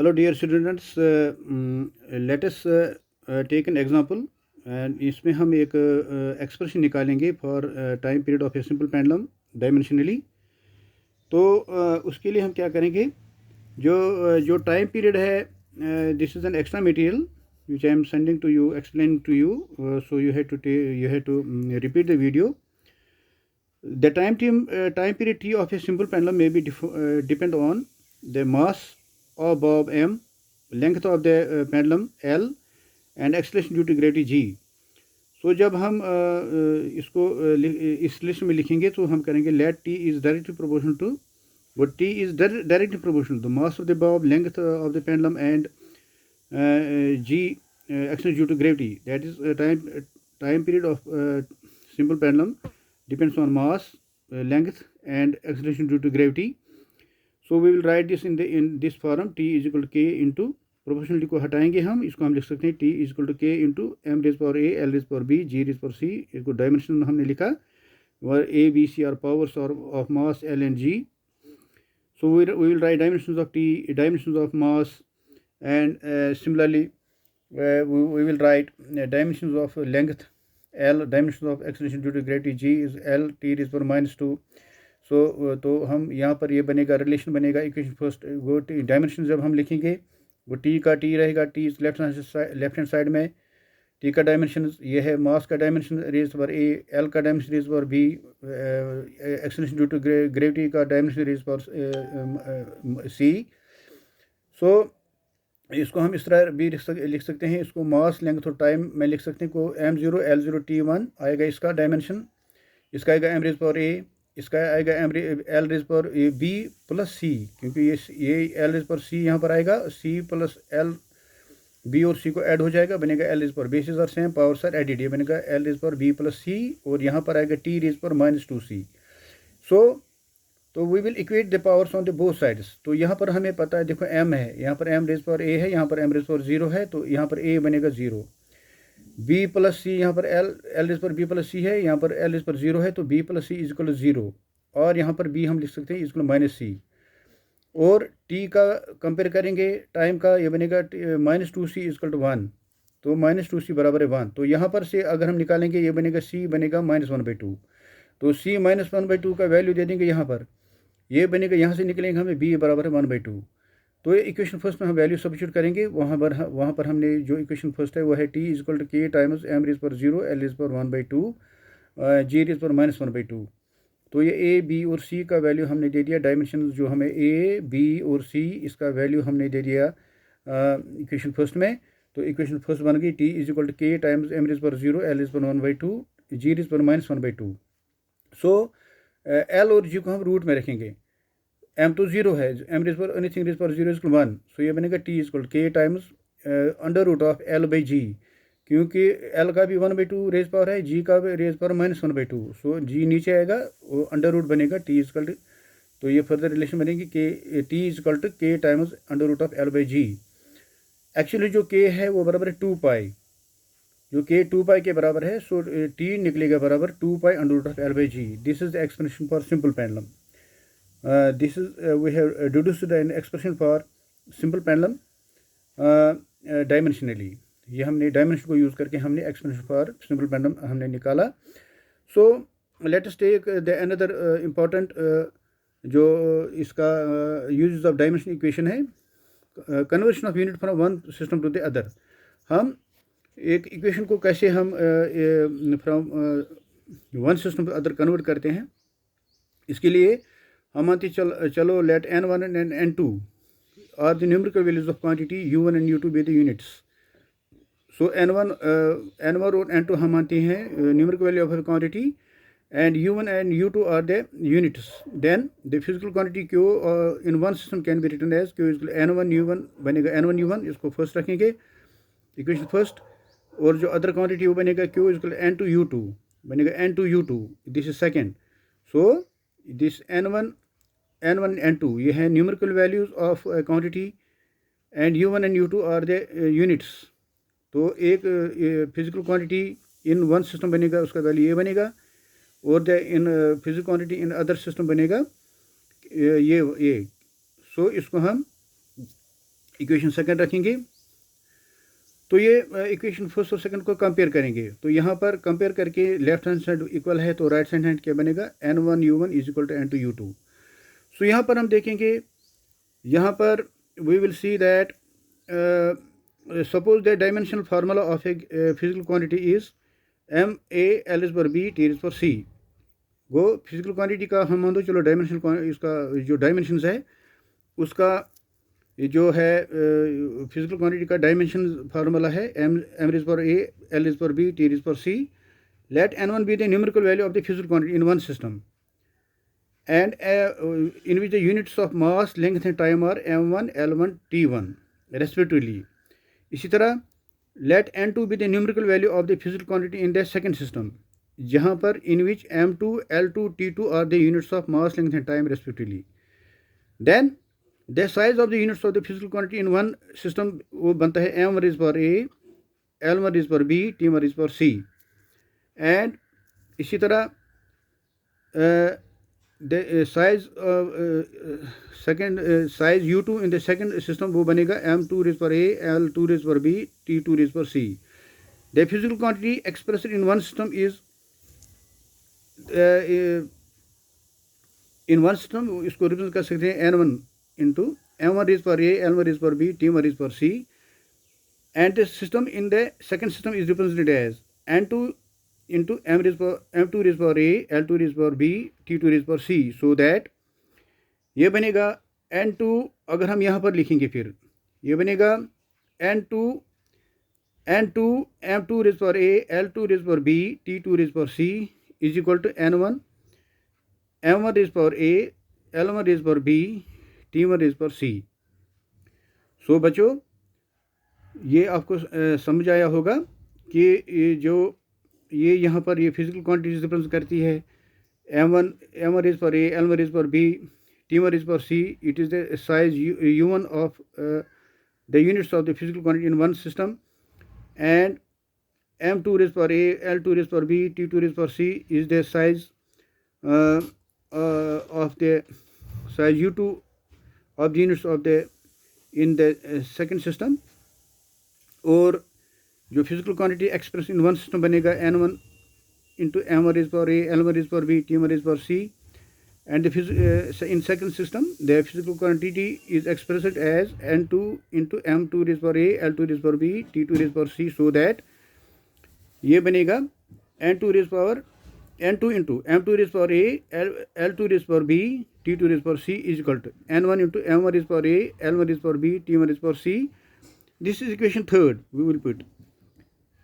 Hello dear students, let us take an example and इसमें हम एक एक्सप्रेशन निकालेंगे for time period of a simple pendulum dimensionally. तो उसके लिए हम क्या करेंगे, जो टाइम पीरियड है, this is an extra material which I am sending to you, explain to you, so you have to repeat the video. The time period t of a simple pendulum may be depend on the mass of bob m, length of the pendulum l, and acceleration due to gravity g. So जब हम इसको इस list में लिखेंगे तो हम करेंगे let t is directly proportional to what t is directly proportional to the mass of the bob, length of the pendulum, and g acceleration due to gravity. That is time period of simple pendulum depends on mass, length, and acceleration due to gravity. So we will write this in this form: t is equal to k into proportionality को हटाएंगे हम, इसको हम लिख सकते हैं t is equal to K into M raise power A, L raise power B, G raise power C. इसको dimension हमने लिखा और A B C are powers of mass L and G. So we will write dimensions of T, dimensions of mass, and similarly we will write dimensions of length L, dimensions of acceleration due to gravity G is L t raised power minus 2. So तो हम यहाँ पर ये बनेगा, relation बनेगा equation first. वो dimension जब हम लिखेंगे वो t का t रहेगा, t लेफ्ट हैंड साइड में t का डायमेंशन ये है, मास का dimension raise power a, L का dimension raise power b, acceleration due to gravity का dimension raise power c। So इसको हम इस तरह भी लिख सकते हैं, इसको मास, लेंथ और टाइम में लिख सकते हैं को m0 L0 t1 आएगा इसका डायमेंशन, इसका आएगा m रेज पावर a, इसका आएगा L raise power b plus c, क्योंकि ये L रेज पावर c यहाँ पर आएगा, c प्लस L b और c को ऐड हो जाएगा, बनेगा L रेज पावर, बेसिस और सेम, पावर्स आर एडिड, ये बनेगा L raise power b plus c, और यहाँ पर आएगा t raise power minus 2c। So तो we will equate the powers on the both sides. तो यहाँ पर हमें पता है, देखो m है, यहाँ पर m रेज पावर a है, यहाँ पर m रेज पावर 0 है, तो यहाँ पर a बनेगा 0, b प्लस c, यहाँ पर l raise power b plus c है, यहाँ पर l रेज पावर 0 है, तो b plus c is equal 0, और यहाँ पर b हम लिख सकते हैं इक्वल माइनस c। और t का कंपेयर करेंगे टाइम का, ये बनेगा माइनस 2c इक्वल टू 1, तो माइनस 2c बराबर है 1। तो यहाँ पर से अगर हम निकालेंगे ये बनेगा c बनेगा माइनस 1/2, तो c माइनस 1/2 का वैल्यू दे देंगे यहाँ पर, ये बनेगा, यहाँ से निकलेंगे हमें b बराबर है 1/2। तो ये इक्वेशन फर्स्ट में हम वैल्यू सब्स्टिट्यूट करेंगे, वहाँ पर हमने जो इक्वेशन फर्स्ट है वो है t इज इक्वल टू के टाइम्स m रेज पर 0, l रेज पर 1/2, g रेज पर माइनस 1/2। तो ये a b और c का वैल्यू हमने दे दिया, डायमेंशन जो हमें a b और c इसका वैल्यू हमने दे दिया इक्वेशन फर्स्ट में। तो इक्वेशन फर्स्ट बन गई t इज इक्वल टू के टाइम्स m रेज पर 0, l रेज पर 1/2, g रेज पर माइनस 1/2। सो l और g को हम रूट में रखेंगे, m तो 0 है, m रेज पर एनीथिंग रेज पर 0 इज 1, सो ये बनेगा t is K times under root of l by g, क्योंकि l का भी 1/2 रेज पावर है, g का भी raise power minus 1/2, so g नीचे आएगा, वो अंडर रूट बनेगा t इज तो ये फर्दर रिलेशन बनेगी कि t is K times under root of l by G. Actually जो k है वो बराबर है 2 पाई, जो k 2 पाई के बराबर है, सो t निकलेगा बराबर 2 pi under root of l by G. This is the expression for simple pendulum. This is we have deduced an expression for simple pendulum dimensionally। ये हमने डायमेंशन को यूज़ करके हमने एक्सप्रेशन फॉर सिंपल पेंडुलम हमने निकाला। So let us take the another important जो इसका use of dimension equation है, conversion of unit from one system to the other. हम एक इक्वेशन को कैसे हम from one system to other convert करते हैं, इसके लिए हम मानते चलो let n1 and n2 are the numerical values of quantity u1 and u2 be the units. So n1 और n2 हम मानते हैं numerical value of quantity, and u1 and u2 are the units. Then the physical quantity q in one system can be written as q is n1 u1 बनेगा n1 u1, इसको first रखेंगे equation first, और जो other quantity वो बनेगा q is n2 u2 बनेगा n2 u2, this is second. So this n1 n2 ये है numerical values of quantity, and u1 and u2 are the units. तो एक physical quantity in one system बनेगा, उसका value ये बनेगा, और the in physical quantity in other system बनेगा ये। सो इसको हम इक्वेशन सेकंड रखेंगे, तो ये इक्वेशन फर्स्ट और सेकंड को कंपेयर करेंगे। तो यहाँ पर कंपेयर करके लेफ्ट हैंड साइड इक्वल है तो राइट हैंड क्या बनेगा, n1u1 is equal to n2u2। सो यहाँ पर हम देखेंगे, यहाँ पर we will see that suppose the dimensional formula of a physical quantity is m(a) L / b T / c। वो फिजिकल क्वांटिटी का हम मान दो चलो डायमेंशनल, इसका जो डायमेंशंस है उसका ये जो है फिजिकल क्वांटिटी का डायमेंशन फार्मूला है m(a) L / b T / c। Let n1 be the numerical value of the physical quantity in one system and in which the units of mass, length and time are m1, l1, t1 respectively. इसी तरह let n2 be the numerical value of the physical quantity in the second system, जहाँ पर in which m2, l2, t2 are the units of mass, length and time respectively. Then the size of the units of the physical quantity in one system वो बनता है m1 is for a, l1 is for b, t1 is for c। and इसी तरह the size second size u2 in the second system वो बनेगा m2 raised for a, l2 raised for b, t2 raised for c। the physical quantity expressed in one system is in one system इसको represent कर सकते हैं n1 into m1 raised for a, l1 raised for b, t1 raised for c। and the system in the second system is represented as n2 into m2 raised for a, l2 raised for b, t2 raised for c। so that ये बनेगा n2, अगर हम यहाँ पर लिखेंगे फिर ये बनेगा n2 m2 raised for a, l2 raised for b, t2 raised for c is equal to n1 m1 raised for a, l1 raised for b, t1 raised for c। so बच्चों ये आपको समझ आया होगा कि ये जो ये यहाँ पर ये फिजिकल क्वांटिटीज रिप्रेजेंट करती है m1 raised for a, l1 raised for b, t1 raised for c। it is the size u1 of the units of the physical quantity in one system, and m2 raised for a, l2 raised for b, t2 raised for c is the size of the size u2 of the units of the in the second system। और जो physical quantity express in one system बनेगा n1 into m1 raised for a, l1 raised for b, t1 raised for c। and in second system the physical quantity is expressed as n2 into m2 raised for a, l2 raised for b, t2 raised for c। so that ये बनेगा n2 raised for n2 into m2 raised for a, l2 raised for b, t2 raised for c is equal to n1 into m1 raised for a, l1 raised for b, t1 raised for c। this is equation third we will put।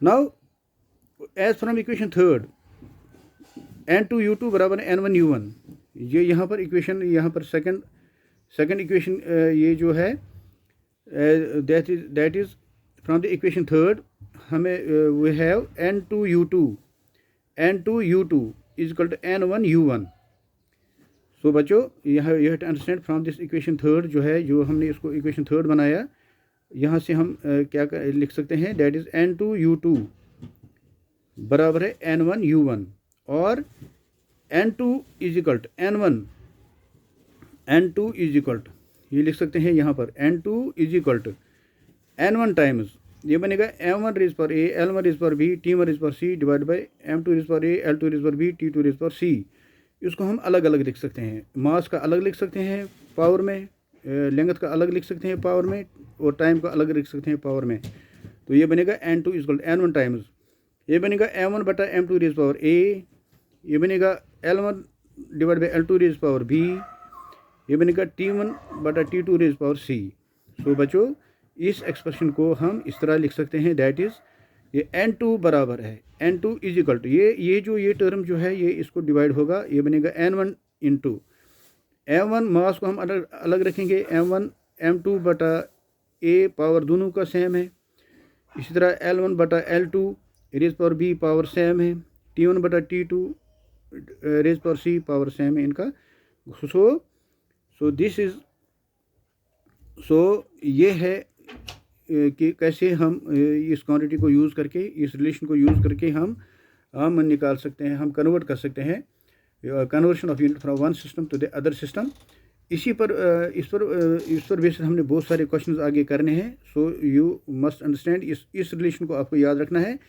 now as from equation third n2u2 बराबर n1 u1, ये यहाँ पर equation यहाँ पर second equation ये जो है that is from the equation third हमें we have n2u2 is equal to n1 u1। So बच्चों यहाँ you have to understand from this equation third जो है, जो हमने इसको इक्वेशन थर्ड बनाया, यहाँ से हम क्या लिख सकते हैं, दैट इज़ n2u2 बराबर है n1 u1 और n2 is equal to n2 is equal to ये लिख सकते हैं यहाँ पर n2 is equal to n1 times ये बनेगा m1 रेज पर a, l1 रेज पर b, t1 रेज पर c divide by m2 raise पर a, l2 रेज पर b, t2 रेज पर c। इसको हम अलग अलग लिख सकते हैं, मास का अलग लिख सकते हैं पावर में, लेंथ का अलग लिख सकते हैं पावर में, और टाइम का अलग लिख सकते हैं पावर में। तो ये बनेगा n2 is equal to n1 times ये बनेगा m1 बटा m2 रेज पावर a, ये बनेगा l1 divide by l2 raise power b, ये बनेगा t1 बटा t2 रेज पावर c। सो बच्चों इस एक्सप्रेशन को हम इस तरह लिख सकते हैं, दैट इज़ ये n2 बराबर है n2 इज इक्वल टू ये जो ये टर्म जो है ये इसको डिवाइड होगा, ये बनेगा n1 इंटू m1 मास को हम अलग अलग रखेंगे, m1 m2 बटा a पावर दोनों का सेम है, इसी तरह l1 बटा l2 raise power b power same है, t1 बटा t2 raise power c power same है इनका। सो दिस इज़ ये है कि कैसे हम इस क्वांटिटी को यूज़ करके, इस रिलेशन को यूज़ करके हम निकाल सकते हैं, हम कन्वर्ट कर सकते हैं, conversion of unit from one system to the other system. इस पर बेसिस हमने बहुत सारे क्वेश्चंस आगे करने हैं. सो यू मस्ट अंडरस्टैंड, इस रिलेशन को आपको याद रखना है.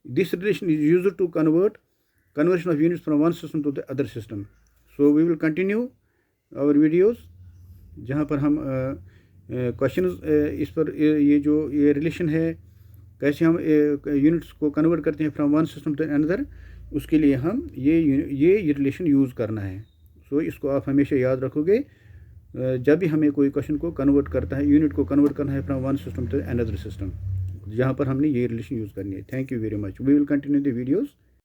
This relation is used to conversion of units from one system to the other system. So we will continue our videos जहाँ पर हम क्वेश्चंस इस पर ये रिलेशन है, कैसे हम यूनिट्स को कन्वर्ट करते हैं from one system to another, उसके लिए हम ये रिलेशन यूज़ करना है. सो इसको आप हमेशा याद रखोगे जब भी हमें कोई क्वेश्चन को कन्वर्ट करता है, यूनिट को कन्वर्ट करना है from one system to another system, जहाँ पर हमने ये रिलेशन यूज़ करनी है. Thank you very much. We will continue the videos.